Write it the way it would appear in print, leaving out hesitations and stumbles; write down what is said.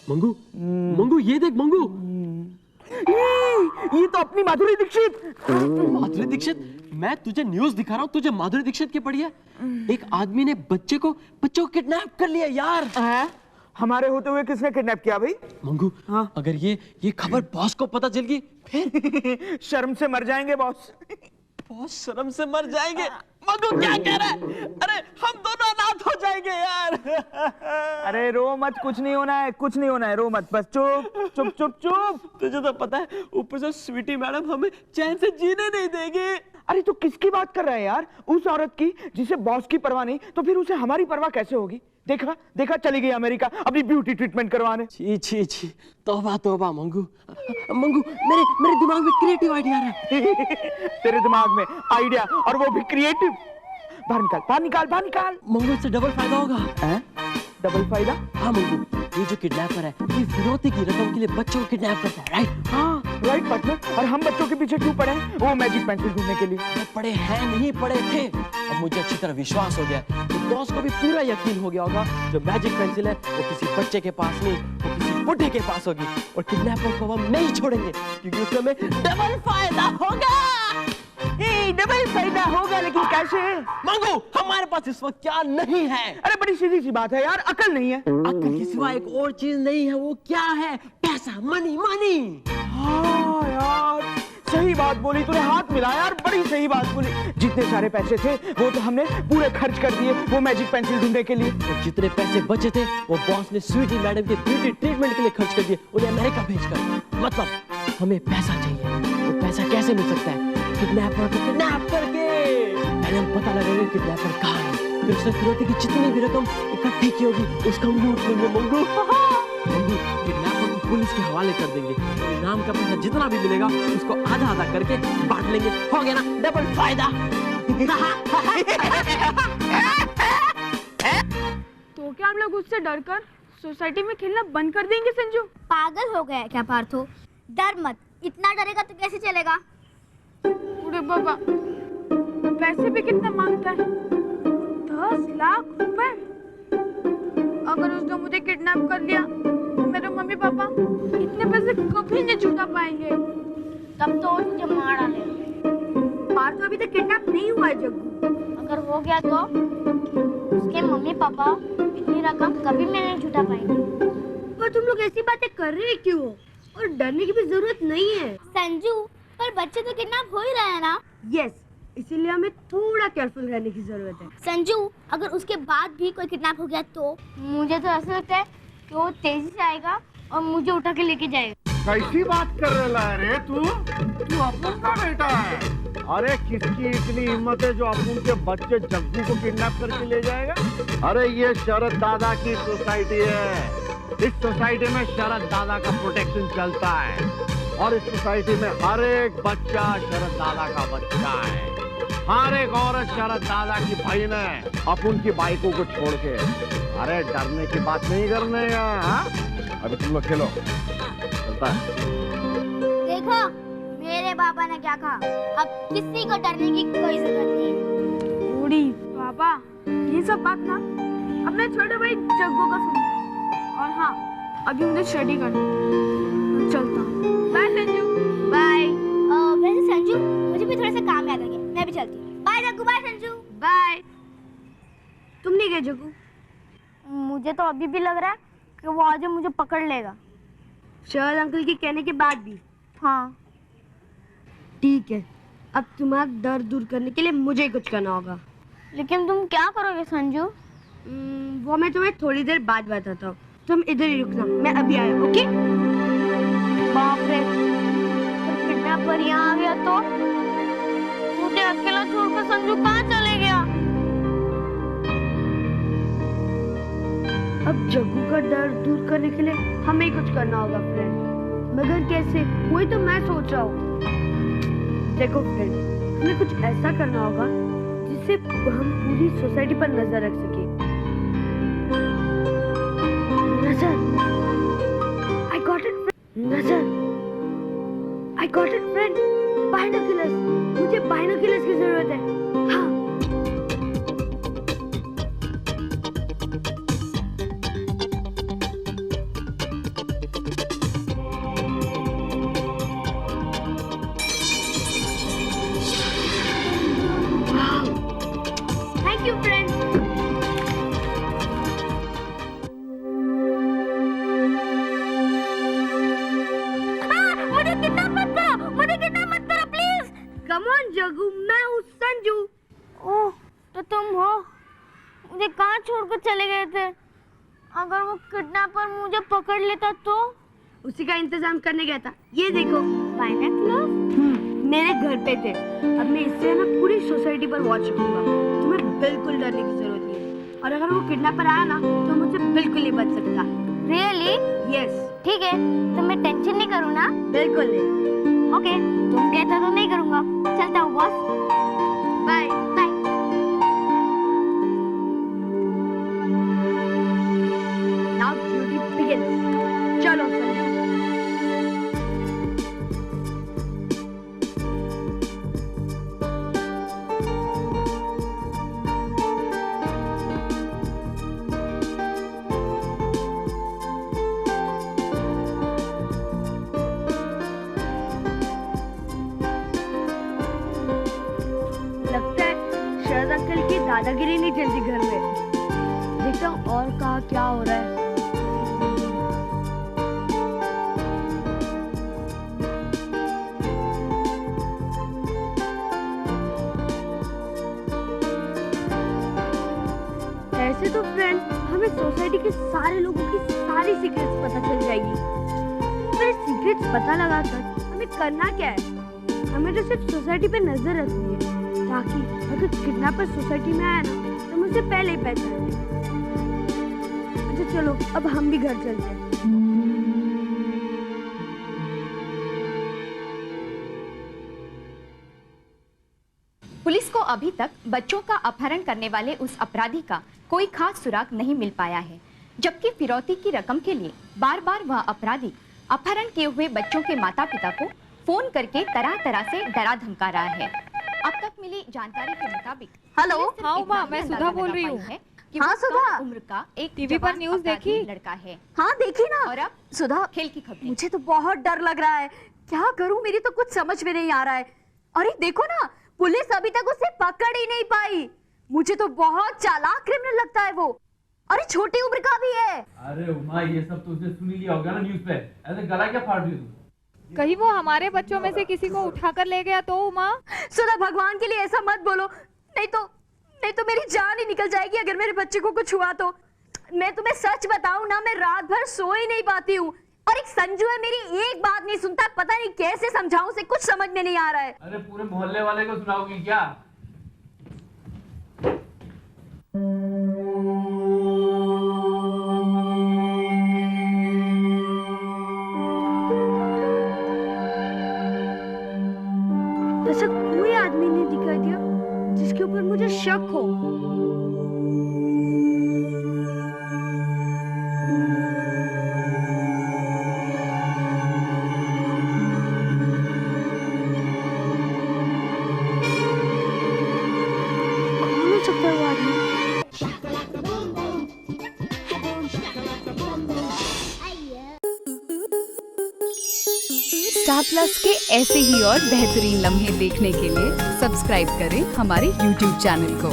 मंगू, मंगू ये देख मंगू, ये तो अपनी माधुरी दीक्षित। माधुरी दीक्षित? मैं तुझे न्यूज़ दिखा रहा हूँ, तुझे माधुरी दीक्षित की पड़ी है? एक आदमी ने बच्चों को किडनैप कर लिया यार। हमारे होते हुए किसने किडनैप किया भाई? मंगू, हाँ? अगर ये खबर बॉस को पता चल गई फिर? शर्म से मर जाएंगे बॉस। बॉस शर्म से मर जाएंगे? मंगू क्या कह रहा है? अरे हम दोनों अनाथ हो जाएंगे यार। अरे रो मत, कुछ नहीं होना है, कुछ नहीं होना है, रो मत, बस चुप चुप चुप चुप। तुझे तो पता है ऊपर से स्वीटी मैडम हमें चैन से जीने नहीं देंगे। अरे तू किसकी बात कर रहा है यार? उस औरत की जिसे बॉस की परवाह नहीं, तो फिर उसे हमारी परवाह कैसे होगी? देखा देखा, चली गई अमेरिका अपनी ब्यूटी ट्रीटमेंट करवाने। छी छी छी, तौबा तौबा मंगू। मंगू मेरे दिमाग में क्रिएटिव आइडिया है। तेरे दिमाग में आइडिया और वो भी क्रिएटिव? बाहर निकाल, बाहर निकाल, बाहर निकाल। मंगू इससे डबल फायदा होगा। डबल फायदा? हाँ मंगू, ये जो किडनैपर है ये फिरौती की रकम के लिए बच्चों को किडनैप करता है, राइट? हाँ राइट पार्टनर। और हम बच्चों के पीछे क्यों पड़े हैं? वो मैजिक पेंसिल ढूंढने के लिए। पड़े हैं नहीं, पड़े थे। अब मुझे अच्छी तरह विश्वास हो गया, तो बॉस को भी पूरा यकीन हो गया होगा जो मैजिक पेंसिल है वो किसी बच्चे के पास नहीं, वो किसी बुढ़े के पास होगी। और किडनैपर को हम नहीं छोड़ेंगे क्योंकि उसमें हमें डबल फायदा होगा। डबल फायदा होगा, लेकिन कैसे? मंगू हमारे पास इस वक्त क्या नहीं है? अरे बड़ी सीधी सी बात है यार, अकल नहीं है। अक्ल के सिवा एक और चीज नहीं है, वो क्या है? पैसा, मनी मनी। हाँ यार सही बात बोली तूने, हाथ मिला यार, बड़ी सही बात बोली। जितने सारे पैसे थे वो तो हमने पूरे खर्च कर दिए वो मैजिक पेंसिल ढूंढने के लिए। और जितने पैसे बचे थे वो बॉस ने स्वीटी मैडम के ब्यूटी ट्रीटमेंट के लिए खर्च कर दिए, उन्हें अमेरिका भेजकर। मतलब हमें पैसा चाहिए। वो पैसा कैसे मिल सकता है? किडनैपर को किडनैप करके। पहले हम पता लगाएंगे किडनैपर कहाँ है, फिर उसने फिरौती की जितनी भी रकम इकट्ठी की होगी उसका हम लूट लेंगे। मंगू किडनैपर को पुलिस के हवाले कर देंगे, इनाम का पैसा जितना भी मिलेगा उसको आधा आधा करके बांट लेंगे। हो गया ना डबल फायदा। तो क्या हम लोग उससे डरकर सोसाइटी में खेलना बंद कर देंगे? संजू पागल हो गया है क्या पार्थो? डर मत, इतना डरेगा तो कैसे चलेगा? अरे बाबा, पैसे भी कितना मांगता है? 10 लाख रुपए। अगर उसने मुझे किडनैप कर लिया तो मेरे मम्मी पापा इतने पैसे कभी नहीं जुटा पाएंगे। तब तो तुझे मार डालेगा। पार्थो अभी तक किडनैप नहीं हुआ है जग्गू। अगर हो गया तो उसके मम्मी पापा इतनी रकम कभी नहीं जुटा पाएंगे। पर तुम लोग ऐसी बातें कर रहे हैं क्यों? और डरने की भी जरूरत नहीं है। संजू, पर बच्चे तो किडनैप हो ही रहे हैं ना? यस, इसीलिए हमें थोड़ा केयरफुल रहने की जरूरत है। संजू, अगर उसके बाद भी कोई किडनैप हो गया तो? मुझे तो ऐसा लगता है कि वो तेजी से आएगा और मुझे उठा के लेके जाएगा। कैसी बात कर रहा है रे तू अपन का बेटा है? अरे किसकी इतनी हिम्मत है जो अपन के बच्चे जग्गू को किडनैप करके ले जाएगा? अरे ये शरद दादा की सोसाइटी है। इस सोसाइटी में शरद दादा का प्रोटेक्शन चलता है और इस सोसाइटी में हर एक बच्चा शरद दादा का बच्चा है। हर एक औरत शरद दादा की बहन है। अपन की बाइकों को छोड़ के अरे डरने की बात नहीं करने का। अभी तुम लोग खेलो, चलता है। देखो मेरे पापा ने क्या कहा, अब किसी को डरने की कोई जरूरत नहीं है। बूढ़ी पापा, ये सब बात ना अब मैं छोटे भाई जग्गू का सुनूंगा। और हाँ, अभी मुझे स्टडी करना है, चलता हूँ। बाय संजू। बाय। वैसे संजू, मुझे भी थोड़ा सा काम याद आ गया, मैं भी चलती हूँ। Bye Jaggu, bye Sanju. Bye. तुम नहीं गए जग्गू? मुझे तो अभी भी लग रहा है कि वो आज मुझे पकड़ लेगा। शरद अंकल के कहने के बाद भी? हाँ। ठीक है, अब तुम्हारा डर दूर करने के लिए मुझे ही कुछ करना होगा। लेकिन तुम क्या करोगे संजू? वो मैं तुम्हें थोड़ी देर बाद बताता हूँ, तुम इधर ही रुकना, मैं अभी आया। ओके? बाप रे, किडनैपर यहाँ आ गया तो मुझे अकेला छोड़कर संजू कहाँ चले गया? अब जग्गू का डर दूर करने के लिए हमें ही कुछ करना होगा फ्रेंड, मगर कैसे, वही तो मैं सोच रहा हूँ। देखो फ्रेंड, हमें कुछ ऐसा करना होगा जिससे हम पूरी सोसाइटी पर नजर रख सके। नजर, I got it friend. नजर, I got it friend. Binoculars, मुझे बाइनोकुलर्स की जरूरत है। हाँ। कम ऑन जग्गू, मैं हूँ संजू। ओह, तो तुम हो। मुझे कहाँ छोड़कर चले गए थे? अगर वो किडनैपर मुझे पकड़ लेता तो? उसी का इंतजाम करने गया था। ये देखो बाइनोकुलर? मेरे घर पे थे। अब मैं इससे ना पूरी सोसाइटी पर वॉच रखूंगा। तुम्हें बिल्कुल डरने की जरूरत नहीं है। और अगर वो किडनैपर आया ना तो मुझसे बिल्कुल नहीं बच सकता। रियली? यस। ठीक है, तो मैं टेंशन नहीं करूँ ना? बिल्कुल नहीं। ओके, तुम कहते तो नहीं करूँगा। चलता हूँ boss. Bye bye. Now duty begins. चलो संजू। लगता है शरद अंकल की दादागिरी नहीं चलती घर में। देखता हूँ और कहाँ क्या हो रहा है। ऐसे तो फ्रेंड हमें सोसाइटी के सारे लोगों की सारी सीक्रेट्स पता चल जाएगी। पर सीक्रेट्स पता लगाकर हमें करना क्या है? हमें तो सिर्फ सोसाइटी पे नजर रखनी है, ताकि अगर किडनैपर सोसाइटी में आया ना तो मुझसे पहले ही पहचान ले। अच्छा चलो, अब हम भी घर चलते हैं। पुलिस को अभी तक बच्चों का अपहरण करने वाले उस अपराधी का कोई खास सुराग नहीं मिल पाया है, जबकि फिरौती की रकम के लिए बार बार वह अपराधी अपहरण किए हुए बच्चों के माता पिता को फोन करके तरह तरह से डरा धमका रहा है। अब तक मिली जानकारी के मुताबिक हेलो, पुलिस हाँ इतना उमा, भी मैं अंदाजा सुधा बोल लगा रही पाई हूँ। है कि हाँ, वो सुधा। कम उम्र का एक टीवी पर जवान न्यूज़ अपराधी देखी? लड़का है। हाँ देखी ना। और अब सुधा, खेल की खबरें। मुझे तो बहुत डर लग रहा है। क्या करूं, मेरी तो कुछ समझ में नहीं आ रहा है। अरे देखो ना, पुलिस अभी तक उसे पकड़ ही नहीं पाई। मुझे तो बहुत चालाक क्रिमिनल लगता है वो। अरे छोटी उम्र का भी है। अरे उमा, ये सब तो उसने सुन ही लिया होगा ना न्यूज़ पे। ऐसे गला क्या फाड़ रही हो तुम? कहीं वो हमारे बच्चों में से किसी को उठाकर ले गया तो? उमा, सुधा, भगवान के लिए ऐसा मत बोलो, नहीं तो मेरी जान ही निकल जाएगी अगर मेरे बच्चे को कुछ हुआ तो। मैं तुम्हें सच बताऊं ना, मैं रात भर सो ही नहीं पाती हूँ। और एक संजू है, मेरी एक बात नहीं सुनता। पता नहीं कैसे समझाऊं उसे, कुछ समझ में नहीं आ रहा है। अरे पूरे मोहल्ले वाले को सुनाओगी क्या? ऐसा कोई आदमी नहीं दिखाई दिया जिसके ऊपर मुझे शक हो। कौन हो सकता है वो आदमी? स्टार प्लस के ऐसे ही और बेहतरीन लम्हे देखने के लिए सब्सक्राइब करें हमारे YouTube चैनल को।